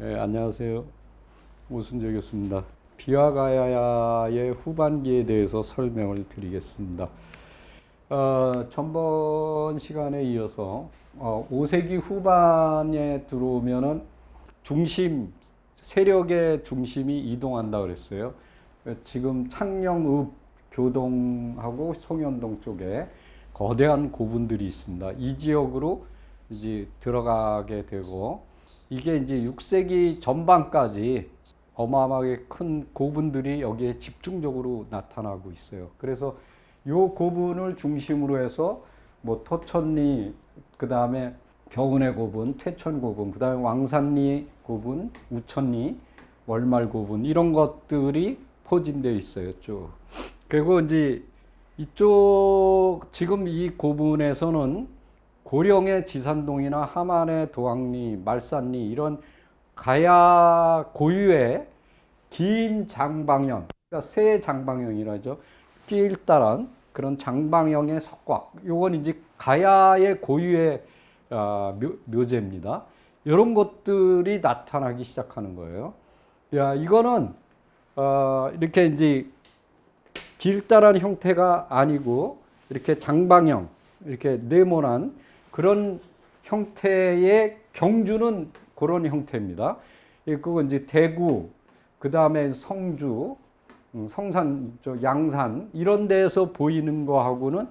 안녕하세요. 오순재 교수입니다. 비와가야의 후반기에 대해서 설명을 드리겠습니다. 전번 시간에 이어서 5세기 후반에 들어오면은 세력의 중심이 이동한다 그랬어요. 지금 창녕읍 교동하고 송현동 쪽에 거대한 고분들이 있습니다. 이 지역으로 이제 들어가게 되고, 이게 이제 6세기 전반까지 어마어마하게 큰 고분들이 여기에 집중적으로 나타나고 있어요. 그래서 이 고분을 중심으로 해서 뭐 토천리, 그 다음에 병은의 고분, 퇴천 고분, 그 다음에 왕산리 고분, 우천리, 월말 고분, 이런 것들이 포진되어 있어요, 쭉. 그리고 이제 이쪽 지금 이 고분에서는 고령의 지산동이나 함안의 도왕리, 말산리, 이런 가야 고유의 긴 장방형, 그러니까 새 장방형이라죠. 길다란 그런 장방형의 석곽, 요건 이제 가야의 고유의 묘제입니다. 이런 것들이 나타나기 시작하는 거예요. 이거는 이렇게 이제 길다란 형태가 아니고 이렇게 장방형, 이렇게 네모난 그런 형태의 경주는 그런 형태입니다. 그거 이제 대구, 그 다음에 성주, 성산, 양산 이런 데서 보이는 거하고는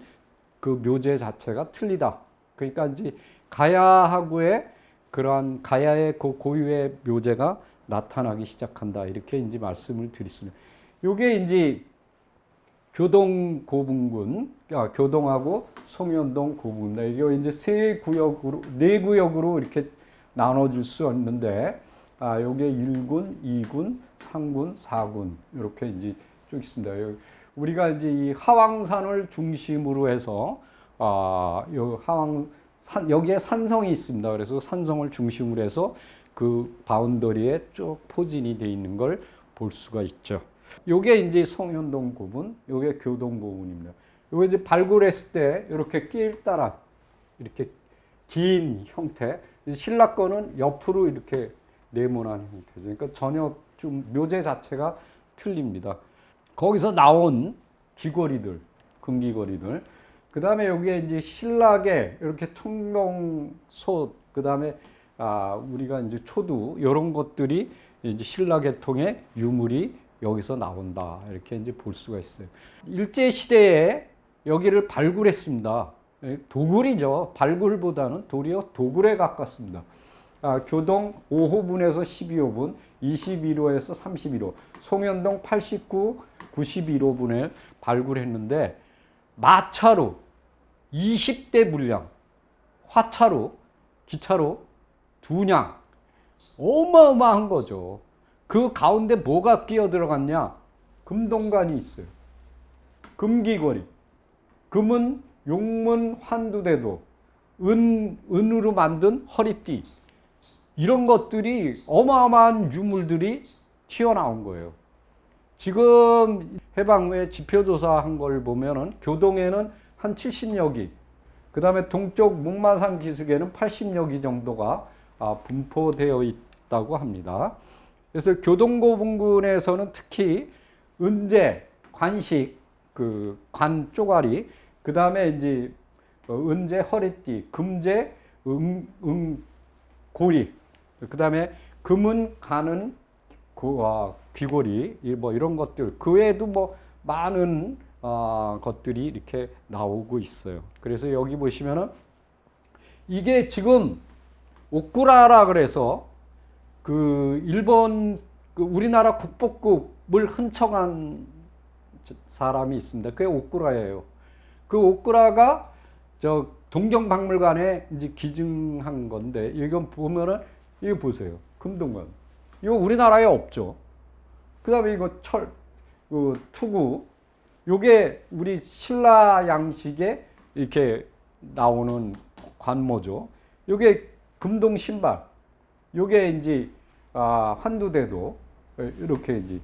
그 묘제 자체가 틀리다. 그러니까 이제 가야하고의 그러한 가야의 고유의 묘제가 나타나기 시작한다. 이렇게 이제 말씀을 드리습니다. 요게 이제 교동 고분군, 교동하고 송현동 고분군. 이게 이제 네 구역으로 이렇게 나눠줄 수 있는데, 요게 1군, 2군, 3군, 4군, 이렇게 이제 쭉 있습니다. 우리가 이제 이 하왕산을 중심으로 해서, 여기에 산성이 있습니다. 그래서 산성을 중심으로 해서 그 바운더리에 쭉 포진이 되어 있는 걸 볼 수가 있죠. 요게 이제 송현동 고분, 요게 교동 고분입니다. 요게 이제 발굴했을 때 이렇게 길 따라 이렇게 긴 형태, 신라 거는 옆으로 이렇게 네모난 형태죠. 그러니까 전혀 좀 묘제 자체가 틀립니다. 거기서 나온 귀걸이들, 금귀걸이들. 그 다음에 여기에 이제 신라계 이렇게 청동솥, 그 다음에 우리가 이제 초두, 이런 것들이 이제 신라 계통의 유물이 여기서 나온다. 이렇게 이제 볼 수가 있어요. 일제시대에 여기를 발굴했습니다. 도굴이죠. 발굴보다는 도리어 도굴에 가깝습니다. 교동 5호분에서 12호분, 21호에서 31호, 송현동 89, 91호분에 발굴했는데, 마차로 20대 분량, 화차로, 기차로 2냥, 어마어마한 거죠. 그 가운데 뭐가 끼어 들어갔냐? 금동관이 있어요. 금귀걸이. 금은 용문 환두대도, 은으로 만든 허리띠. 이런 것들이 어마어마한 유물들이 튀어나온 거예요. 지금 해방 후에 지표조사한 걸 보면은 교동에는 한 70여 기, 그 다음에 동쪽 문마산 기슭에는 80여 기 정도가 분포되어 있다고 합니다. 그래서 교동고분군에서는 특히 은제, 관식, 그 관 쪼가리, 그 다음에 이제 은제 허리띠, 금제 고리, 그 다음에 금은 가는 귀고리, 뭐 이런 것들, 그 외에도 뭐 많은 것들이 이렇게 나오고 있어요. 그래서 여기 보시면은 이게 지금 오꾸라라 그래서 그 일본, 우리나라 국보급을 훔쳐간 사람이 있습니다. 그게 오꾸라예요. 그 오꾸라가 저 동경박물관에 이제 기증한 건데, 이건 보면은 이거 보세요. 금동관. 이거 우리나라에 없죠. 그 다음에 이거 투구. 요게 우리 신라 양식에 이렇게 나오는 관모죠. 요게 금동 신발. 요게 이제 환두대도 이렇게 이제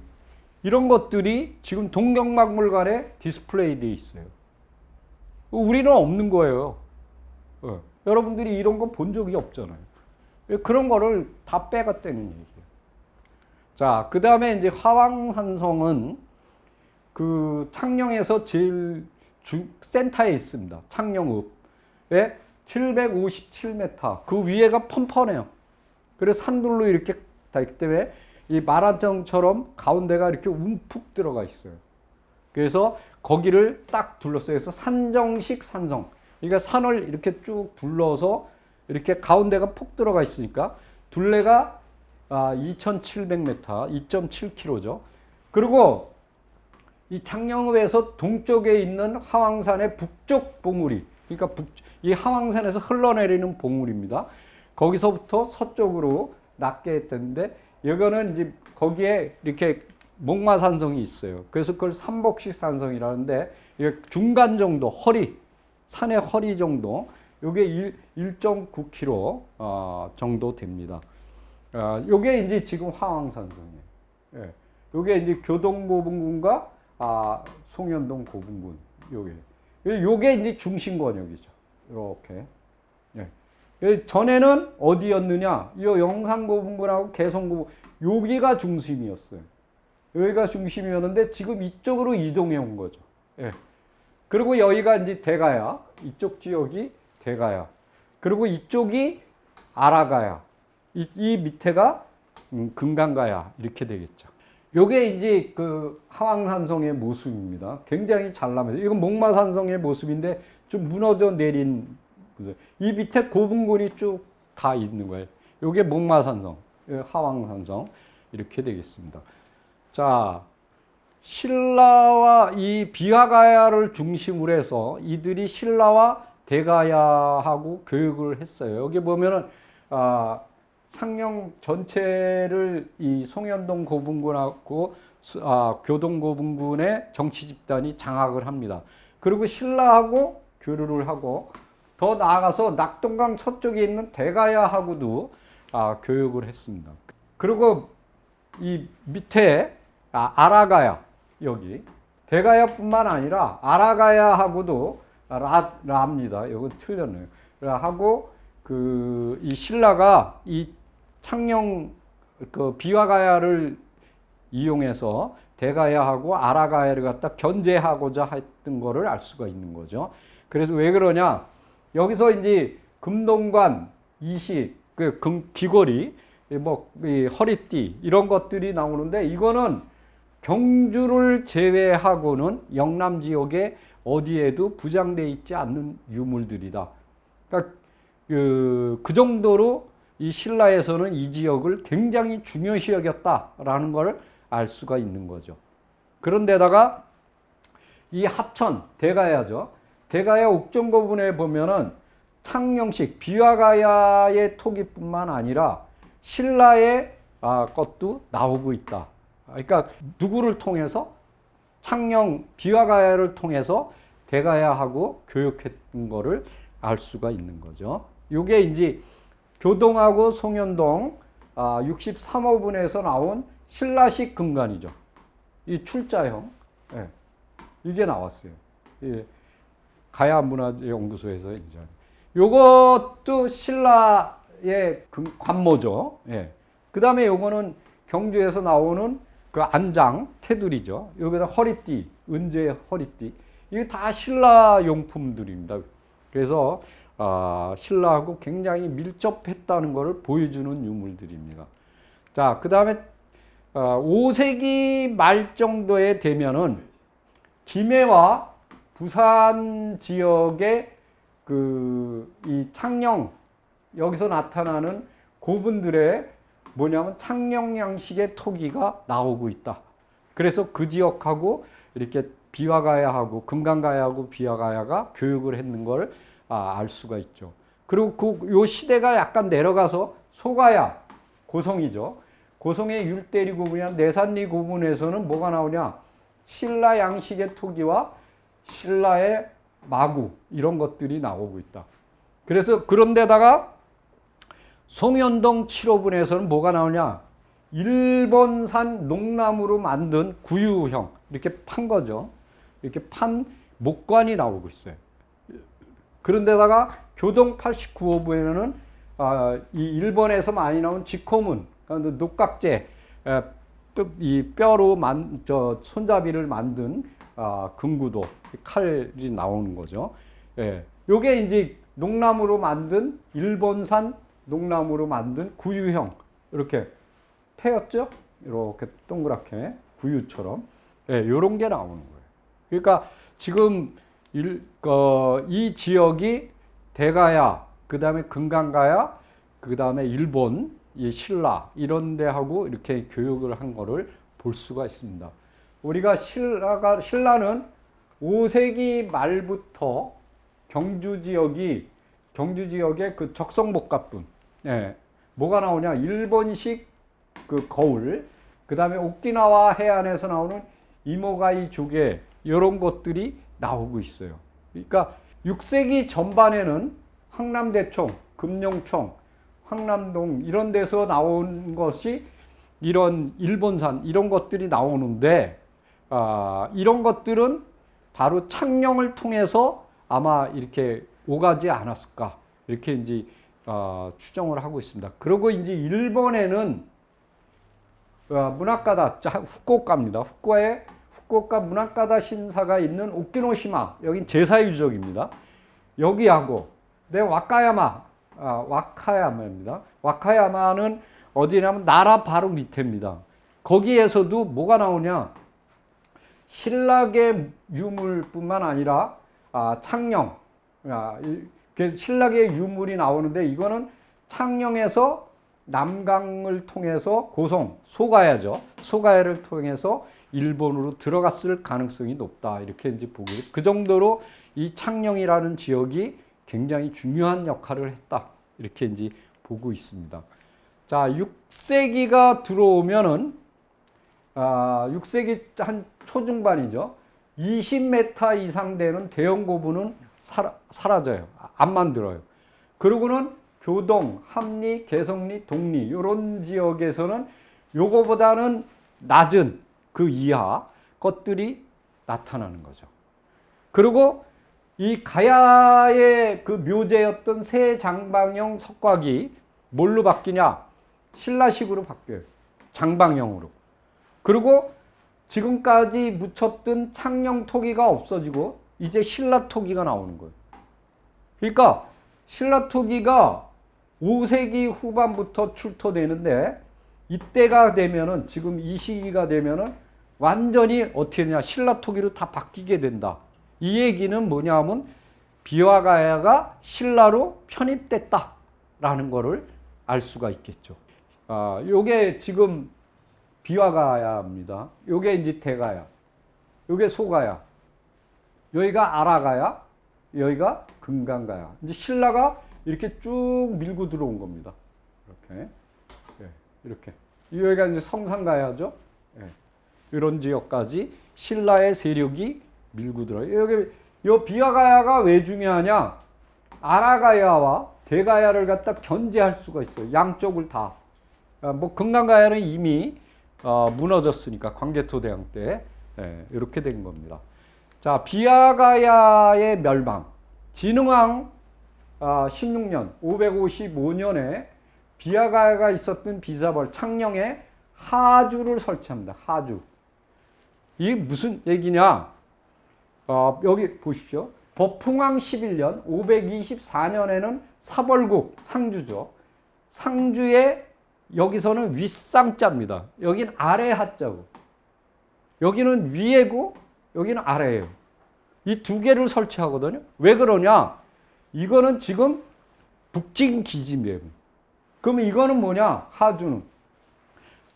이런 것들이 지금 동경박물관에 디스플레이 돼 있어요. 우리는 없는 거예요. 여러분들이 이런 거 본 적이 없잖아요. 그런 거를 다 빼갔다는 얘기예요. 자, 그 다음에 이제 화왕산성은 그 창녕에서 제일 센터에 있습니다. 창녕읍에 757m. 그 위에가 펀펀해요. 그래서 산들로 이렇게 다 있기 때문에 이 마라정처럼 가운데가 이렇게 움푹 들어가 있어요. 그래서 거기를 딱 둘러싸요. 그래서 산정식 산성. 그러니까 산을 이렇게 쭉 둘러서 이렇게 가운데가 푹 들어가 있으니까 둘레가 2,700m, 2.7km죠. 그리고 이 창녕읍에서 동쪽에 있는 화왕산의 북쪽 봉우리, 그러니까 이 화왕산에서 흘러내리는 봉우리입니다. 거기서부터 서쪽으로 낮게 했는데 여기는 이제 거기에 이렇게 목마산성이 있어요. 그래서 그걸 삼복식 산성이라는데 이게 중간 정도 허리, 산의 허리 정도, 이게 1.9km 정도 됩니다. 요게 이제 지금 화왕산성이에요. 예. 요게 이제 교동고분군과 송현동 고분군 요게 이제 중심권역이죠. 이렇게. 예. 전에는 어디였느냐? 이 영산고분군하고 개성고분군 여기가 중심이었어요. 여기가 중심이었는데 지금 이쪽으로 이동해 온 거죠. 예. 그리고 여기가 이제 대가야. 이쪽 지역이 대가야. 그리고 이쪽이 아라가야. 이 밑에가 금강가야. 이렇게 되겠죠. 요게 이제 그 하왕산성의 모습입니다. 굉장히 잘나면서 이건 목마산성의 모습인데 좀 무너져 내린 이 밑에 고분군이 쭉 다 있는 거예요. 요게 목마산성, 하왕산성 이렇게 되겠습니다. 자, 신라와 이 비화가야를 중심으로 해서 이들이 신라와 대가야하고 교육을 했어요. 여기 보면은 창녕 전체를 이 송현동 고분군하고 교동고분군의 정치 집단이 장악을 합니다. 그리고 신라하고 교류를 하고 더 나아가서 낙동강 서쪽에 있는 대가야하고도 교육을 했습니다. 그리고 이 밑에 아라가야 여기 대가야뿐만 아니라 아라가야하고도 라입니다. 이건 틀렸네요. 하고 이 신라가 이 창녕 그 비화가야를 이용해서 대가야하고 아라가야를 갖다 견제하고자 했던 거를 알 수가 있는 거죠. 그래서 왜 그러냐? 여기서 이제 금동관, 이식, 귀걸이, 이 허리띠 이런 것들이 나오는데 이거는 경주를 제외하고는 영남 지역에 어디에도 부장되어 있지 않는 유물들이다. 그러니까 그 정도로 이 신라에서는 이 지역을 굉장히 중요시 여겼다라는 걸 알 수가 있는 거죠. 그런데다가 이 합천, 대가야죠. 대가야 옥정고분에 보면은 창녕식, 비화가야의 토기뿐만 아니라 신라의 것도 나오고 있다. 그러니까 누구를 통해서? 창녕, 비화가야를 통해서 대가야하고 교육했던 거를 알 수가 있는 거죠. 이게 이제 교동하고 송현동 63호분에서 나온 신라식 금관이죠. 이 출자형. 예. 이게 나왔어요. 예. 가야문화연구소에서 이제. 요것도 신라의 관모죠. 예. 그 다음에 요거는 경주에서 나오는 그 안장, 테두리죠. 여기다 허리띠, 은제 허리띠. 이게 다 신라 용품들입니다. 그래서 신라하고 굉장히 밀접했다는 것을 보여주는 유물들입니다. 자, 그 다음에 5세기 말 정도에 되면은 김해와 부산 지역의 이 창녕 여기서 나타나는 고분들의 뭐냐면 창녕 양식의 토기가 나오고 있다. 그래서 그 지역하고 이렇게 비화가야하고 금강가야하고 비화가야가 교육을 했는 걸 알 수가 있죠. 그리고 요 시대가 약간 내려가서 소가야, 고성이죠. 고성의 율대리 고분이나 내산리 고분에서는 뭐가 나오냐? 신라 양식의 토기와 신라의 마구 이런 것들이 나오고 있다. 그래서 그런데다가 송현동 7호분에서는 뭐가 나오냐? 일본산 농나무로 만든 구유형 이렇게 판 거죠. 이렇게 판 목관이 나오고 있어요. 그런데다가 교동 89호부에는 이 일본에서 많이 나온 지코문, 그러니까 녹각재, 이 뼈로 손잡이를 만든 금구도 칼이 나오는 거죠. 예. 요게 이제 농나무로 만든 일본산 농나무로 만든 구유형 이렇게 패였죠? 이렇게 동그랗게 구유처럼 요런 게 나오는 거예요. 그러니까 지금 이 지역이 대가야, 그 다음에 금강가야, 그 다음에 일본, 이 신라 이런 데하고 이렇게 교육을 한 거를 볼 수가 있습니다. 우리가 신라는 5세기 말부터 경주 지역에 그 적성복합분, 뭐가 나오냐? 일본식 그 거울, 그 다음에 오키나와 해안에서 나오는 이모가이 조개 이런 것들이 나오고 있어요. 그러니까 6세기 전반에는 황남대총, 금룡총, 황남동 이런 데서 나온 것이 이런 일본산 이런 것들이 나오는데 이런 것들은 바로 창녕을 통해서 아마 이렇게 오가지 않았을까 이렇게 이제 추정을 하고 있습니다. 그리고 이제 일본에는 문학가다 후쿠오카입니다. 후쿠오카 문학가다 신사가 있는 오키노시마 여긴 제사유적입니다. 여기하고 와카야마입니다. 와카야마는 어디냐면 나라 바로 밑에입니다. 거기에서도 뭐가 나오냐? 신라의 유물뿐만 아니라 창녕, 그래서 신라의 유물이 나오는데 이거는 창녕에서 남강을 통해서 고성, 소가야죠. 소가야를 통해서 일본으로 들어갔을 가능성이 높다. 이렇게 이제 보고 그 정도로 이 창녕이라는 지역이 굉장히 중요한 역할을 했다. 이렇게 이제 보고 있습니다. 자, 6세기가 들어오면은 6세기 한 초중반이죠. 20m 이상 되는 대형 고분은 사라져요. 안 만들어요. 그리고는 교동, 함리, 개성리, 동리 이런 지역에서는 요거보다는 낮은 그 이하 것들이 나타나는 거죠. 그리고 이 가야의 그 묘제였던 새장방형 석곽이 뭘로 바뀌냐? 신라식으로 바뀌어요. 장방형으로. 그리고 지금까지 묻혔던 창녕 토기가 없어지고 이제 신라 토기가 나오는 거예요. 그러니까 신라 토기가 5세기 후반부터 출토되는데 이때가 되면은 지금 이 시기가 되면은 완전히 어떻게 되냐? 신라 토기로 다 바뀌게 된다. 이 얘기는 뭐냐면 비와가야가 신라로 편입됐다라는 거를 알 수가 있겠죠. 요게 지금 비와가야입니다. 요게 이제 대가야. 요게 소가야. 여기가 아라가야. 여기가 금강가야. 이제 신라가 이렇게 쭉 밀고 들어온 겁니다. 이렇게. 이렇게. 여기가 이제 성산가야죠. 이런 지역까지 신라의 세력이 밀고 들어요. 여기 요 비와가야가 왜 중요하냐? 아라가야와 대가야를 갖다 견제할 수가 있어요. 양쪽을 다. 뭐 금강가야는 이미 무너졌으니까 광개토 대왕 때 이렇게 된 겁니다. 자, 비와가야의 멸망. 진흥왕 16년 555년에 비와가야가 있었던 비사벌 창녕에 하주를 설치합니다. 하주. 이게 무슨 얘기냐? 여기 보십시오. 법흥왕 11년 524년에는 사벌국 상주죠. 상주에 여기서는 윗상자입니다. 여긴 아래 하자고. 여기는 위에고 여기는 아래예요. 이 두 개를 설치하거든요. 왜 그러냐? 이거는 지금 북진 기지입니다. 그러면 이거는 뭐냐? 하주는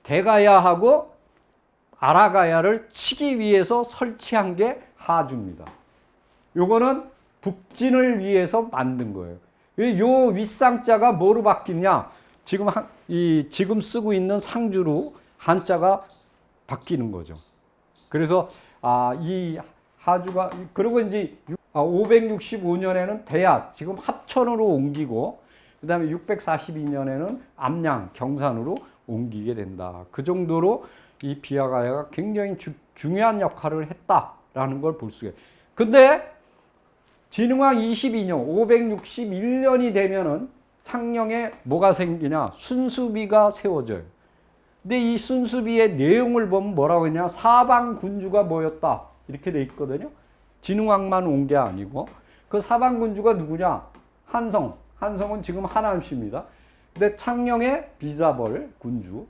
대가야하고 아라가야를 치기 위해서 설치한 게 하주입니다. 요거는 북진을 위해서 만든 거예요. 요 윗상자가 뭐로 바뀌냐? 지금 쓰고 있는 상주로 한자가 바뀌는 거죠. 그래서 이 하주가 그리고 이제 565년에는 대야 지금 합천으로 옮기고 그다음에 642년에는 암양 경산으로 옮기게 된다. 그 정도로 이 비와가야가 굉장히 중요한 역할을 했다라는 걸 볼 수가 있어요. 근데 진흥왕 22년 561년이 되면은 창녕에 뭐가 생기냐? 순수비가 세워져요. 근데 이 순수비의 내용을 보면 뭐라고 했냐? 사방 군주가 모였다. 이렇게 돼 있거든요. 진흥왕만 온 게 아니고. 그 사방 군주가 누구냐? 한성. 한성은 지금 하남시입니다. 근데 창녕의 비사벌 군주,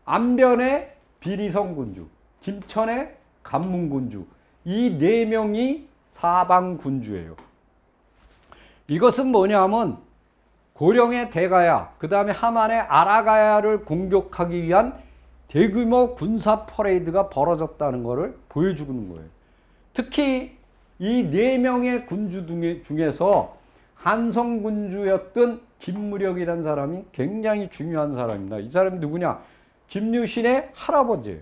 안변의 비리성 군주, 김천의 간문 군주. 이 네 명이 사방 군주예요. 이것은 뭐냐면 고령의 대가야, 그 다음에 하만의 아라가야를 공격하기 위한 대규모 군사 퍼레이드가 벌어졌다는 것을 보여주는 거예요. 특히 이 네 명의 군주 중에서 한성 군주였던 김무력이라는 사람이 굉장히 중요한 사람입니다. 이 사람이 누구냐? 김유신의 할아버지예요.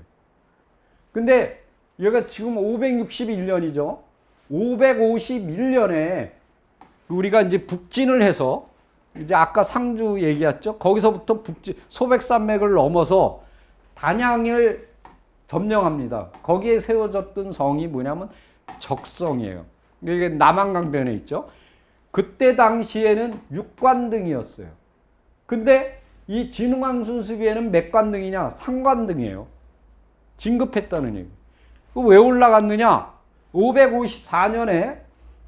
근데 얘가 지금 561년이죠. 551년에 우리가 이제 북진을 해서 이제 아까 상주 얘기했죠. 거기서부터 북진 소백산맥을 넘어서 단양을 점령합니다. 거기에 세워졌던 성이 뭐냐면 적성이에요. 이게 남한강변에 있죠. 그때 당시에는 6관등이었어요. 근데 이 진흥왕 순수비에는 몇 관등이냐? 3관등이에요. 진급했다는 얘기. 왜 올라갔느냐? 554년에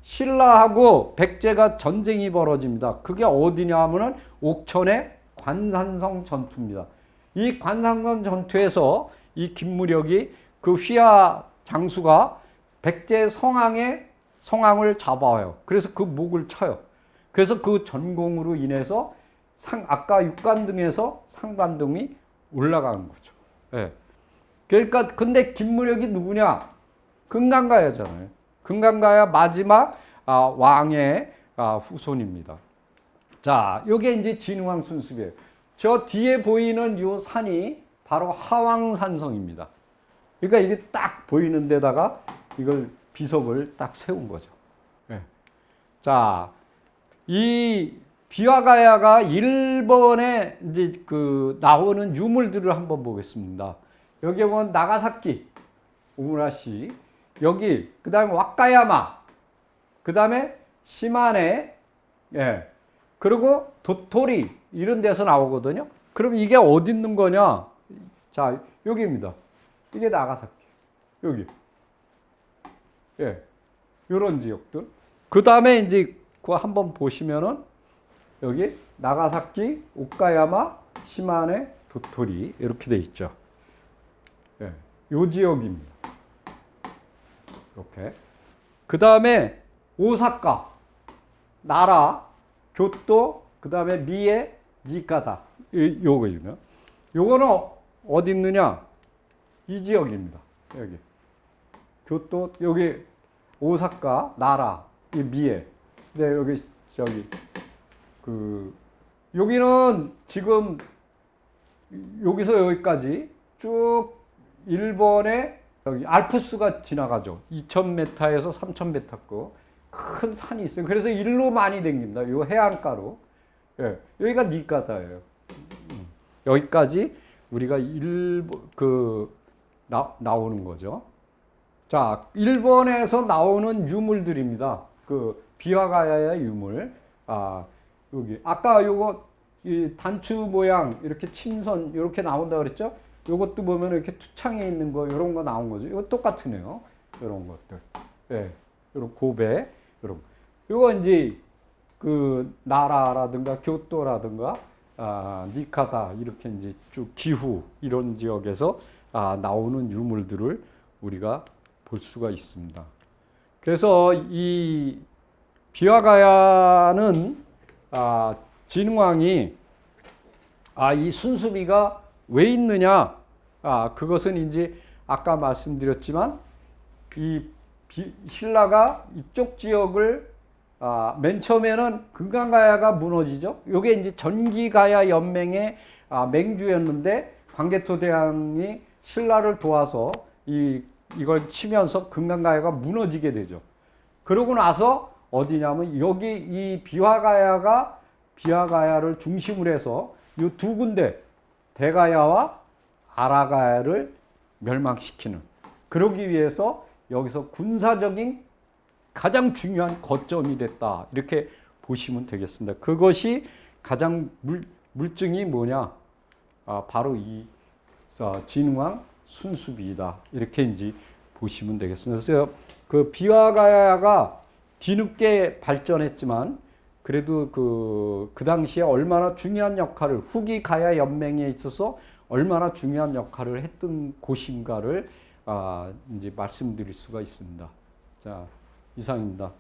신라하고 백제가 전쟁이 벌어집니다. 그게 어디냐 하면은 옥천의 관산성 전투입니다. 이 관산성 전투에서 이 김무력이 그 휘하 장수가 백제 성왕을 잡아와요. 그래서 그 목을 쳐요. 그래서 그 전공으로 인해서 아까 육관등에서 상관등이 올라가는 거죠. 예. 그러니까 근데 김무력이 누구냐? 금강가야잖아요. 금강가야 마지막 왕의 후손입니다. 자, 요게 이제 진흥왕 순수비예요. 저 뒤에 보이는 요 산이 바로 하왕산성입니다. 그러니까 이게 딱 보이는 데다가 이걸 비석을 딱 세운 거죠. 네. 자, 이 비와가야가 일본에 이제 그 나오는 유물들을 한번 보겠습니다. 여기 보면 나가사키, 오무라시, 여기 그다음에 와카야마, 그다음에 시마네, 예, 그리고 도토리 이런 데서 나오거든요. 그럼 이게 어디 있는 거냐? 자, 여기입니다. 이게 나가사키, 여기, 예, 이런 지역들. 그다음에 이제 그거 한번 보시면은 여기 나가사키, 오카야마, 시마네, 도토리 이렇게 돼 있죠. 예, 요 지역입니다. 이렇게. 그 다음에 오사카, 나라, 교토, 그 다음에 미에, 니카다. 요거요. 요거는 어디 있느냐? 이 지역입니다. 여기. 교토, 여기 오사카, 나라, 이 미에. 네, 여기, 저기, 여기는 지금 여기서 여기까지 쭉 일본의 여기 알프스가 지나가죠. 2000m에서 3000m급 큰 산이 있어요. 그래서 일로 많이 다닙니다. 요 해안가로. 예, 여기가 니카다예요. 여기까지 우리가 나오는 거죠. 자, 일본에서 나오는 유물들입니다. 그 비와가야의 유물. 여기 아까 요거 이 단추 모양 이렇게 침선 이렇게 나온다 그랬죠? 요것도 보면 이렇게 투창에 있는 거 이런 거 나온 거죠. 이거 똑같으네요. 이런 것들. 예. 이런 고베 이런 거. 요거 이제 그 나라라든가 교토라든가 니카다 이렇게 이제 쭉 기후 이런 지역에서 나오는 유물들을 우리가 볼 수가 있습니다. 그래서 이 비와가야는 진흥왕이 이 순수비가 왜 있느냐? 그것은 이제 아까 말씀드렸지만 이 신라가 이쪽 지역을 맨 처음에는 금강가야가 무너지죠. 이게 이제 전기가야 연맹의 맹주였는데 광개토대왕이 신라를 도와서 이걸 치면서 금강가야가 무너지게 되죠. 그러고 나서 어디냐면 여기 이 비와가야를 중심으로 해서 이 두 군데 대가야와 아라가야를 멸망시키는, 그러기 위해서 여기서 군사적인 가장 중요한 거점이 됐다 이렇게 보시면 되겠습니다. 그것이 가장 물증이 뭐냐? 바로 이 진흥왕 순수비이다. 이렇게 이제 보시면 되겠습니다. 그래서 그 비와가야가 뒤늦게 발전했지만 그래도 그 당시에 얼마나 중요한 역할을 후기 가야 연맹에 있어서 얼마나 중요한 역할을 했던 곳인가를 이제 말씀드릴 수가 있습니다. 자, 이상입니다.